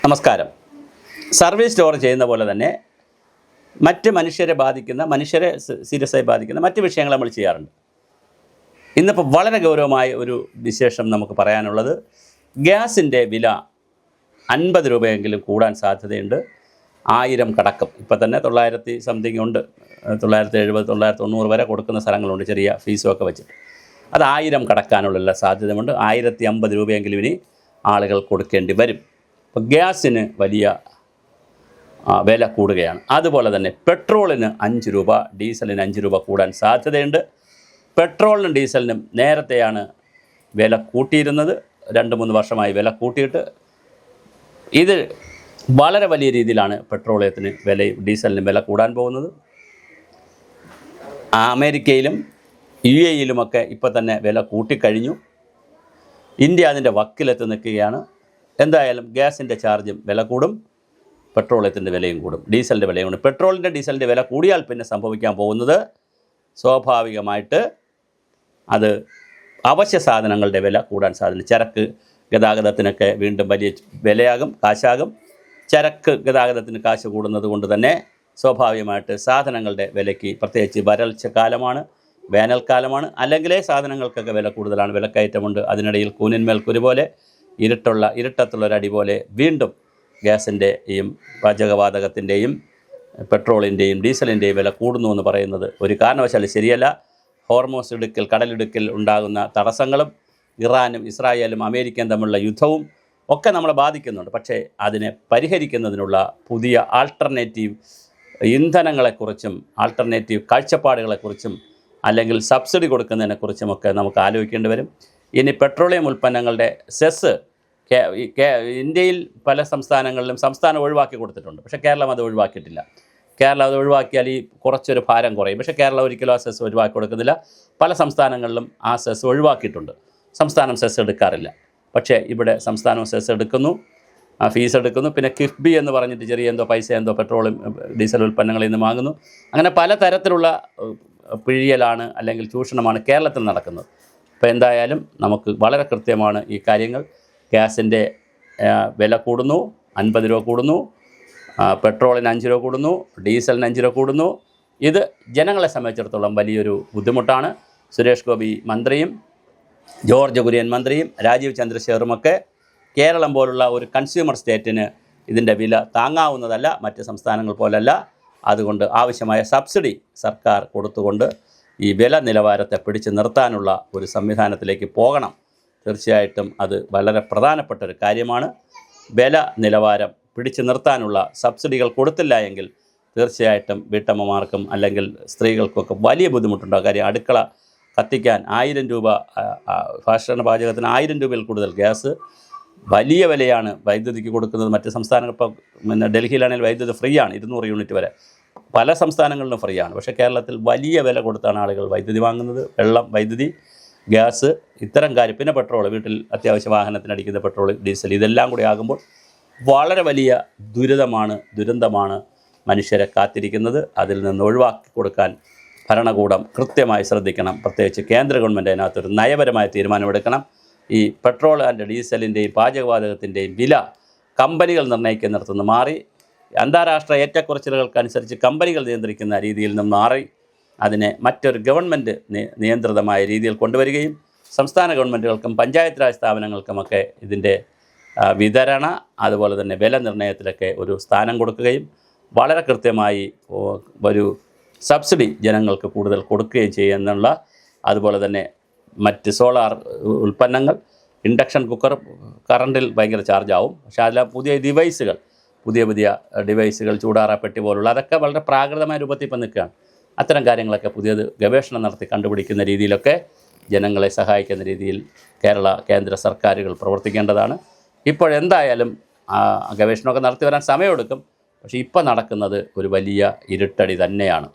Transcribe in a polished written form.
നമസ്കാരം. Service store ചെയ്യുന്ന പോലെ തന്നെ മറ്റ് മനുഷ്യരെ സീരിയസ് ആയി ബാധിക്കുന്ന മറ്റ് വിഷയങ്ങൾ നമ്മൾ ചെയ്യാറുണ്ട്. ഇന്നിപ്പോൾ വളരെ ഗൗരവമായ ഒരു വിശേഷം നമുക്ക് പറയാനുള്ളത്, ഗ്യാസിൻ്റെ വില 50 രൂപയെങ്കിലും കൂടാൻ സാധ്യതയുണ്ട്. 1000 കടക്കും. ഇപ്പം തന്നെ 900 സംതിങ് ഉണ്ട്. 970, 990 വരെ കൊടുക്കുന്ന സ്ഥലങ്ങളുണ്ട്, ചെറിയ ഫീസുമൊക്കെ വെച്ചിട്ട്. അത് 1000 കടക്കാനുള്ള സാധ്യതയുണ്ട്. 1050 രൂപയെങ്കിലും ഇനി ആളുകൾ കൊടുക്കേണ്ടി വരും. അപ്പോൾ ഗ്യാസിന് വലിയ വില കൂടുകയാണ്. അതുപോലെ തന്നെ പെട്രോളിന് 5 രൂപ, ഡീസലിന് 5 രൂപ കൂടാൻ സാധ്യതയുണ്ട്. പെട്രോളിനും ഡീസലിനും നേരത്തെയാണ് വില കൂട്ടിയിരുന്നത്. 2-3 വർഷമായി വില കൂട്ടിയിട്ട് ഇത് വളരെ വലിയ രീതിയിലാണ് പെട്രോളിയത്തിന് ഡീസലിന് വില കൂടാൻ പോകുന്നത്. അമേരിക്കയിലും UAE-യിലുമൊക്കെ ഇപ്പോൾ തന്നെ വില കൂട്ടിക്കഴിഞ്ഞു. ഇന്ത്യ അതിൻ്റെ വക്കിലെത്തി നിൽക്കുകയാണ്. എന്തായാലും ഗ്യാസിൻ്റെ ചാർജും വില കൂടും, പെട്രോളിയത്തിൻ്റെ വിലയും കൂടും, ഡീസലിൻ്റെ വിലയും കൂടും. ഡീസലിൻ്റെ വില കൂടിയാൽ പിന്നെ സംഭവിക്കാൻ പോകുന്നത്, സ്വാഭാവികമായിട്ട് അത് അവശ്യ സാധനങ്ങളുടെ വില കൂടാൻ സാധ്യത. ചരക്ക് ഗതാഗതത്തിനൊക്കെ വീണ്ടും വലിയ വിലയാകും, കാശാകും. ചരക്ക് ഗതാഗതത്തിന് കാശ് കൂടുന്നത് കൊണ്ട് തന്നെ സ്വാഭാവികമായിട്ട് സാധനങ്ങളുടെ വിലയ്ക്ക്, പ്രത്യേകിച്ച് വരൾച്ച കാലമാണ്, വേനൽക്കാലമാണ്, അല്ലെങ്കിലേ സാധനങ്ങൾക്കൊക്കെ വില കൂടുതലാണ്, വിലക്കയറ്റമുണ്ട്. അതിനിടയിൽ കൂനിന്മേൽ കുരു പോലെ, ഇരുട്ടത്തുള്ളൊരടി പോലെ വീണ്ടും ഗ്യാസിൻ്റെയും പാചകവാതകത്തിൻ്റെയും പെട്രോളിൻ്റെയും ഡീസലിൻ്റെയും വില കൂടുന്നു എന്ന് പറയുന്നത് ഒരു കാരണവശാലും ശരിയല്ല. ഹോർമോസ് ഇടുക്കിൽ, കടലിടുക്കിൽ ഉണ്ടാകുന്ന തടസ്സങ്ങളും ഇറാനും ഇസ്രായേലും അമേരിക്കയും തമ്മിലുള്ള യുദ്ധവും ഒക്കെ നമ്മളെ ബാധിക്കുന്നുണ്ട്. പക്ഷേ അതിനെ പരിഹരിക്കുന്നതിനുള്ള പുതിയ ആൾട്ടർനേറ്റീവ് ഇന്ധനങ്ങളെക്കുറിച്ചും ആൾട്ടർനേറ്റീവ് കാഴ്ചപ്പാടുകളെക്കുറിച്ചും അല്ലെങ്കിൽ സബ്സിഡി കൊടുക്കുന്നതിനെക്കുറിച്ചുമൊക്കെ നമുക്ക് ആലോചിക്കേണ്ടി വരും. ഇനി പെട്രോളിയം ഉൽപ്പന്നങ്ങളുടെ സെസ് ഇന്ത്യയിൽ പല സംസ്ഥാനങ്ങളിലും സംസ്ഥാനം ഒഴിവാക്കി കൊടുത്തിട്ടുണ്ട്. പക്ഷേ കേരളം അത് ഒഴിവാക്കിയിട്ടില്ല. കേരളം അത് ഒഴിവാക്കിയാൽ ഈ കുറച്ചൊരു ഭാരം കുറയും. പക്ഷേ കേരളം ഒരിക്കലും ആ സെസ് ഒഴിവാക്കി കൊടുക്കുന്നില്ല. പല സംസ്ഥാനങ്ങളിലും ആ സെസ് ഒഴിവാക്കിയിട്ടുണ്ട്. സംസ്ഥാനം സെസ് എടുക്കാറില്ല. പക്ഷേ ഇവിടെ സംസ്ഥാനം സെസ് എടുക്കുന്നു, ഫീസ് എടുക്കുന്നു. പിന്നെ കിഫ്ബി എന്ന് പറഞ്ഞിട്ട് ചെറിയ പൈസ പെട്രോളും ഡീസൽ ഉൽപ്പന്നങ്ങളിൽ നിന്ന് വാങ്ങുന്നു. അങ്ങനെ പലതരത്തിലുള്ള പിഴിയലാണ് അല്ലെങ്കിൽ ചൂഷണമാണ് കേരളത്തിൽ നടക്കുന്നത്. അപ്പോൾ എന്തായാലും നമുക്ക് വളരെ കൃത്യമാണ് ഈ കാര്യങ്ങൾ. ഗ്യാസിൻ്റെ വില കൂടുന്നു, 50 രൂപ കൂടുന്നു, പെട്രോളിന് 5 രൂപ കൂടുന്നു, ഡീസലിന് 5 രൂപ കൂടുന്നു. ഇത് ജനങ്ങളെ സംബന്ധിച്ചിടത്തോളം വലിയൊരു ബുദ്ധിമുട്ടാണ്. സുരേഷ് ഗോപി മന്ത്രിയും ജോർജ് കുര്യൻ മന്ത്രിയും രാജീവ് ചന്ദ്രശേഖറുമൊക്കെ കേരളം പോലുള്ള ഒരു കൺസ്യൂമർ സ്റ്റേറ്റിന് ഇതിൻ്റെ വില താങ്ങാവുന്നതല്ല, മറ്റ് സംസ്ഥാനങ്ങൾ പോലല്ല. അതുകൊണ്ട് ആവശ്യമായ സബ്സിഡി സർക്കാർ കൊടുത്തുകൊണ്ട് ഈ വില നിലവാരത്തെ പിടിച്ചു നിർത്താനുള്ള ഒരു സംവിധാനത്തിലേക്ക് പോകണം. തീർച്ചയായിട്ടും അത് വളരെ പ്രധാനപ്പെട്ട ഒരു കാര്യമാണ്. വില നിലവാരം പിടിച്ചു നിർത്താനുള്ള സബ്സിഡികൾ കൊടുത്തില്ല എങ്കിൽ തീർച്ചയായിട്ടും വീട്ടമ്മമാർക്കും അല്ലെങ്കിൽ സ്ത്രീകൾക്കൊക്കെ വലിയ ബുദ്ധിമുട്ടുണ്ടാകും. കാര്യം അടുക്കള കത്തിക്കാൻ 1000 രൂപ, ഭക്ഷണ പാചകത്തിന് 1000 രൂപയിൽ കൂടുതൽ ഗ്യാസ്, വലിയ വിലയാണ് വൈദ്യുതിക്ക് കൊടുക്കുന്നത്. മറ്റ് സംസ്ഥാനങ്ങൾ, ഇപ്പോൾ ഡൽഹിയിലാണെങ്കിൽ വൈദ്യുതി ഫ്രീ ആണ്, 200 യൂണിറ്റ് വരെ. പല സംസ്ഥാനങ്ങളിലും ഫ്രീ ആണ്. പക്ഷേ കേരളത്തിൽ വലിയ വില കൊടുത്താണ് ആളുകൾ വൈദ്യുതി വാങ്ങുന്നത്. വെള്ളം, വൈദ്യുതി, ഗ്യാസ്, ഇത്തരം കാര്യം, പിന്നെ പെട്രോൾ, വീട്ടിൽ അത്യാവശ്യ വാഹനത്തിനടിക്കുന്ന പെട്രോൾ, ഡീസൽ, ഇതെല്ലാം കൂടി ആകുമ്പോൾ വളരെ വലിയ ദുരന്തമാണ് മനുഷ്യരെ കാത്തിരിക്കുന്നത്. അതിൽ നിന്ന് ഒഴിവാക്കി കൊടുക്കാൻ ഭരണകൂടം കൃത്യമായി ശ്രദ്ധിക്കണം. പ്രത്യേകിച്ച് കേന്ദ്ര ഗവൺമെൻറ് അതിനകത്തൊരു നയപരമായ തീരുമാനമെടുക്കണം. ഈ പെട്രോൾ ആൻഡ് ഡീസലിൻ്റെയും പാചകവാതകത്തിൻ്റെയും വില കമ്പനികൾ നിർണ്ണയിക്കുന്നിടത്തുനിന്ന് മാറി, അന്താരാഷ്ട്ര ഏറ്റക്കുറച്ചിലുകൾക്കനുസരിച്ച് കമ്പനികൾ നിയന്ത്രിക്കുന്ന രീതിയിൽ നിന്ന് മാറി അതിനെ മറ്റൊരു ഗവൺമെൻറ് നിയന്ത്രിതമായ രീതിയിൽ കൊണ്ടുവരികയും സംസ്ഥാന ഗവൺമെൻറ്റുകൾക്കും പഞ്ചായത്ത് രാജ് സ്ഥാപനങ്ങൾക്കുമൊക്കെ ഇതിൻ്റെ വിതരണ, അതുപോലെ തന്നെ വില നിർണ്ണയത്തിലൊക്കെ ഒരു സ്ഥാനം കൊടുക്കുകയും വളരെ കൃത്യമായി ഒരു സബ്സിഡി ജനങ്ങൾക്ക് കൂടുതൽ കൊടുക്കുകയും ചെയ്യുന്നുള്ള, അതുപോലെ തന്നെ മറ്റ് സോളാർ ഉൽപ്പന്നങ്ങൾ, ഇൻഡക്ഷൻ കുക്കർ കറണ്ടിൽ ഭയങ്കര ചാർജാവും. പക്ഷേ അതിൽ പുതിയ ഡിവൈസുകൾ, ചൂടാറാപ്പെട്ടി പോലുള്ള, അതൊക്കെ വളരെ പ്രാകൃതമായ രൂപത്തിൽ ഇപ്പം നിൽക്കുകയാണ്. അത്തരം കാര്യങ്ങളൊക്കെ ഗവേഷണം നടത്തി കണ്ടുപിടിക്കുന്ന രീതിയിലൊക്കെ ജനങ്ങളെ സഹായിക്കുന്ന രീതിയിൽ കേന്ദ്ര സർക്കാരുകൾ പ്രവർത്തിക്കേണ്ടതാണ്. ഇപ്പോഴെന്തായാലും ഗവേഷണമൊക്കെ നടത്തി വരാൻ സമയമെടുക്കും. പക്ഷേ ഇപ്പോൾ നടക്കുന്നത് ഒരു വലിയ ഇരുട്ടടി തന്നെയാണ്.